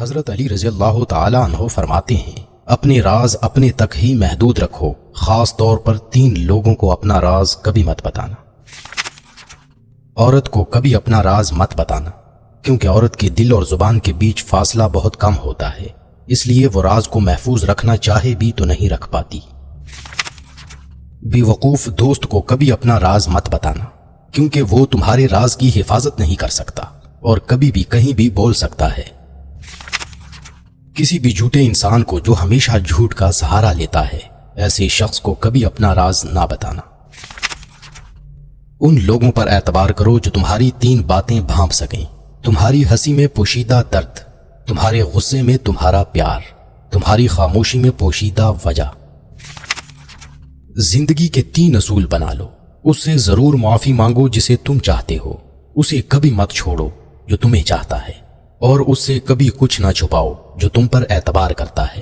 حضرت علی رضی اللہ تعالی عنہ فرماتے ہیں، اپنے راز اپنے تک ہی محدود رکھو، خاص طور پر 3 لوگوں کو اپنا راز کبھی مت بتانا۔ عورت کو کبھی اپنا راز مت بتانا، کیونکہ عورت کے دل اور زبان کے بیچ فاصلہ بہت کم ہوتا ہے، اس لیے وہ راز کو محفوظ رکھنا چاہے بھی تو نہیں رکھ پاتی۔ بے وقوف دوست کو کبھی اپنا راز مت بتانا، کیونکہ وہ تمہارے راز کی حفاظت نہیں کر سکتا اور کبھی بھی کہیں بھی بول سکتا ہے۔ کسی بھی جھوٹے انسان کو جو ہمیشہ جھوٹ کا سہارا لیتا ہے، ایسے شخص کو کبھی اپنا راز نہ بتانا۔ ان لوگوں پر اعتبار کرو جو تمہاری 3 باتیں بھانپ سکیں: تمہاری ہنسی میں پوشیدہ درد، تمہارے غصے میں تمہارا پیار، تمہاری خاموشی میں پوشیدہ وجہ۔ زندگی کے 3 اصول بنا لو۔ اس سے ضرور معافی مانگو جسے تم چاہتے ہو، اسے کبھی مت چھوڑو جو تمہیں چاہتا ہے، اور اس سے کبھی کچھ نہ چھپاؤ جو تم پر اعتبار کرتا ہے۔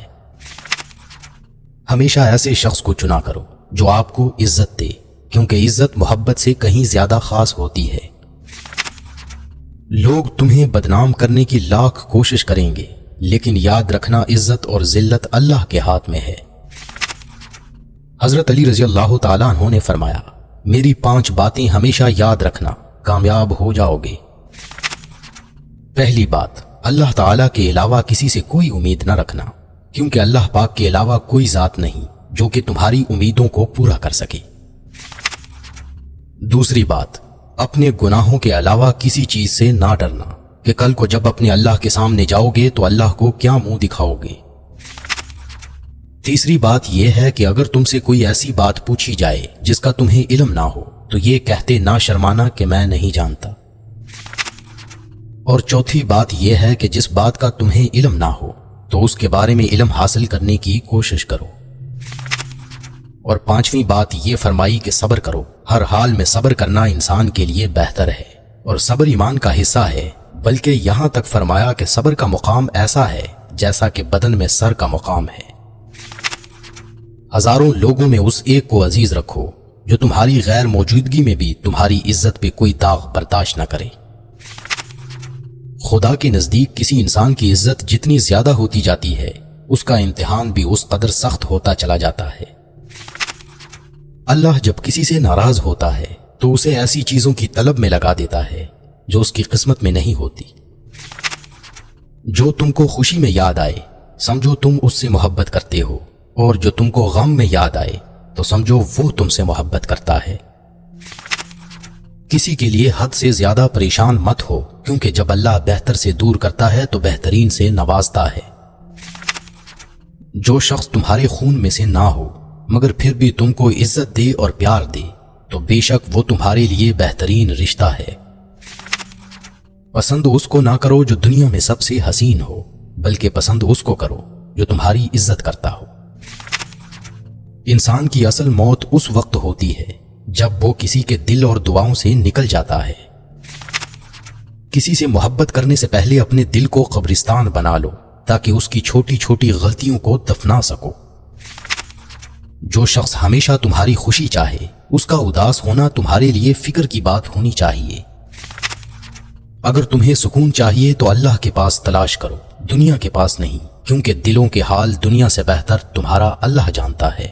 ہمیشہ ایسے شخص کو چنا کرو جو آپ کو عزت دے، کیونکہ عزت محبت سے کہیں زیادہ خاص ہوتی ہے۔ لوگ تمہیں بدنام کرنے کی لاکھ کوشش کریں گے، لیکن یاد رکھنا عزت اور ذلت اللہ کے ہاتھ میں ہے۔ حضرت علی رضی اللہ تعالیٰ عنہ نے فرمایا، میری 5 باتیں ہمیشہ یاد رکھنا، کامیاب ہو جاؤ گے۔ پہلی بات، اللہ تعالیٰ کے علاوہ کسی سے کوئی امید نہ رکھنا، کیونکہ اللہ پاک کے علاوہ کوئی ذات نہیں جو کہ تمہاری امیدوں کو پورا کر سکے۔ دوسری بات، اپنے گناہوں کے علاوہ کسی چیز سے نہ ڈرنا کہ کل کو جب اپنے اللہ کے سامنے جاؤ گے تو اللہ کو کیا منہ دکھاؤ گے۔ تیسری بات یہ ہے کہ اگر تم سے کوئی ایسی بات پوچھی جائے جس کا تمہیں علم نہ ہو تو یہ کہتے نہ شرمانا کہ میں نہیں جانتا۔ اور چوتھی بات یہ ہے کہ جس بات کا تمہیں علم نہ ہو تو اس کے بارے میں علم حاصل کرنے کی کوشش کرو۔ اور 5ویں بات یہ فرمائی کہ صبر کرو، ہر حال میں صبر کرنا انسان کے لیے بہتر ہے، اور صبر ایمان کا حصہ ہے، بلکہ یہاں تک فرمایا کہ صبر کا مقام ایسا ہے جیسا کہ بدن میں سر کا مقام ہے۔ ہزاروں لوگوں میں اس ایک کو عزیز رکھو جو تمہاری غیر موجودگی میں بھی تمہاری عزت پہ کوئی داغ برداشت نہ کرے۔ خدا کے نزدیک کسی انسان کی عزت جتنی زیادہ ہوتی جاتی ہے، اس کا امتحان بھی اس قدر سخت ہوتا چلا جاتا ہے۔ اللہ جب کسی سے ناراض ہوتا ہے تو اسے ایسی چیزوں کی طلب میں لگا دیتا ہے جو اس کی قسمت میں نہیں ہوتی۔ جو تم کو خوشی میں یاد آئے سمجھو تم اس سے محبت کرتے ہو، اور جو تم کو غم میں یاد آئے تو سمجھو وہ تم سے محبت کرتا ہے۔ کسی کے لیے حد سے زیادہ پریشان مت ہو، کیونکہ جب اللہ بہتر سے دور کرتا ہے تو بہترین سے نوازتا ہے۔ جو شخص تمہارے خون میں سے نہ ہو مگر پھر بھی تم کو عزت دے اور پیار دے تو بے شک وہ تمہارے لیے بہترین رشتہ ہے۔ پسند اس کو نہ کرو جو دنیا میں سب سے حسین ہو، بلکہ پسند اس کو کرو جو تمہاری عزت کرتا ہو۔ انسان کی اصل موت اس وقت ہوتی ہے جب وہ کسی کے دل اور دعاؤں سے نکل جاتا ہے۔ کسی سے محبت کرنے سے پہلے اپنے دل کو قبرستان بنا لو تاکہ اس کی چھوٹی چھوٹی غلطیوں کو دفنا سکو۔ جو شخص ہمیشہ تمہاری خوشی چاہے، اس کا اداس ہونا تمہارے لیے فکر کی بات ہونی چاہیے۔ اگر تمہیں سکون چاہیے تو اللہ کے پاس تلاش کرو، دنیا کے پاس نہیں، کیونکہ دلوں کے حال دنیا سے بہتر تمہارا اللہ جانتا ہے۔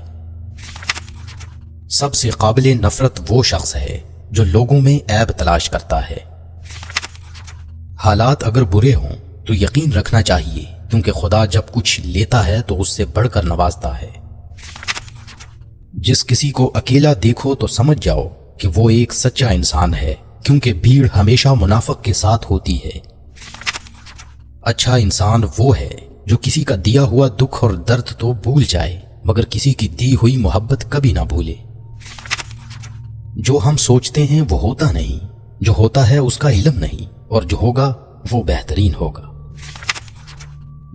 سب سے قابل نفرت وہ شخص ہے جو لوگوں میں عیب تلاش کرتا ہے۔ حالات اگر برے ہوں تو یقین رکھنا چاہیے، کیونکہ خدا جب کچھ لیتا ہے تو اس سے بڑھ کر نوازتا ہے۔ جس کسی کو اکیلا دیکھو تو سمجھ جاؤ کہ وہ ایک سچا انسان ہے، کیونکہ بھیڑ ہمیشہ منافق کے ساتھ ہوتی ہے۔ اچھا انسان وہ ہے جو کسی کا دیا ہوا دکھ اور درد تو بھول جائے مگر کسی کی دی ہوئی محبت کبھی نہ بھولے۔ جو ہم سوچتے ہیں وہ ہوتا نہیں، جو ہوتا ہے اس کا علم نہیں، اور جو ہوگا وہ بہترین ہوگا۔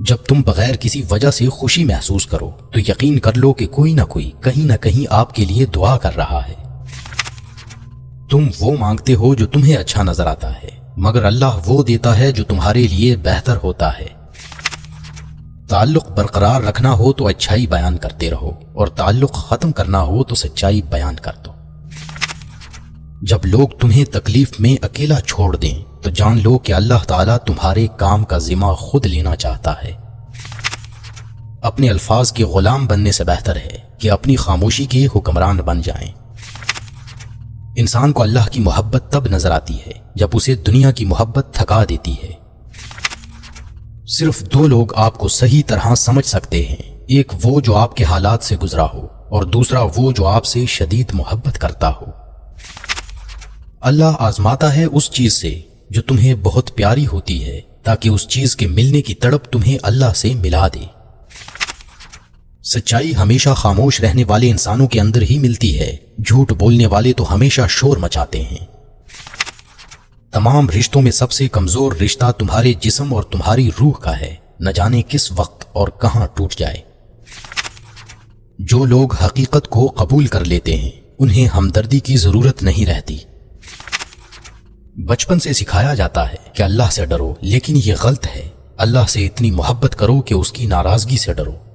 جب تم بغیر کسی وجہ سے خوشی محسوس کرو تو یقین کر لو کہ کوئی نہ کوئی کہیں نہ کہیں آپ کے لیے دعا کر رہا ہے۔ تم وہ مانگتے ہو جو تمہیں اچھا نظر آتا ہے، مگر اللہ وہ دیتا ہے جو تمہارے لیے بہتر ہوتا ہے۔ تعلق برقرار رکھنا ہو تو اچھائی بیان کرتے رہو، اور تعلق ختم کرنا ہو تو سچائی بیان کر دو۔ جب لوگ تمہیں تکلیف میں اکیلا چھوڑ دیں تو جان لو کہ اللہ تعالیٰ تمہارے کام کا ذمہ خود لینا چاہتا ہے۔ اپنے الفاظ کے غلام بننے سے بہتر ہے کہ اپنی خاموشی کے حکمران بن جائیں۔ انسان کو اللہ کی محبت تب نظر آتی ہے جب اسے دنیا کی محبت تھکا دیتی ہے۔ صرف دو لوگ آپ کو صحیح طرح سمجھ سکتے ہیں، ایک وہ جو آپ کے حالات سے گزرا ہو اور دوسرا وہ جو آپ سے شدید محبت کرتا ہو۔ اللہ آزماتا ہے اس چیز سے جو تمہیں بہت پیاری ہوتی ہے تاکہ اس چیز کے ملنے کی تڑپ تمہیں اللہ سے ملا دے۔ سچائی ہمیشہ خاموش رہنے والے انسانوں کے اندر ہی ملتی ہے، جھوٹ بولنے والے تو ہمیشہ شور مچاتے ہیں۔ تمام رشتوں میں سب سے کمزور رشتہ تمہارے جسم اور تمہاری روح کا ہے، نہ جانے کس وقت اور کہاں ٹوٹ جائے۔ جو لوگ حقیقت کو قبول کر لیتے ہیں انہیں ہمدردی کی ضرورت نہیں رہتی۔ بچپن سے سکھایا جاتا ہے کہ اللہ سے ڈرو، لیکن یہ غلط ہے۔ اللہ سے اتنی محبت کرو کہ اس کی ناراضگی سے ڈرو۔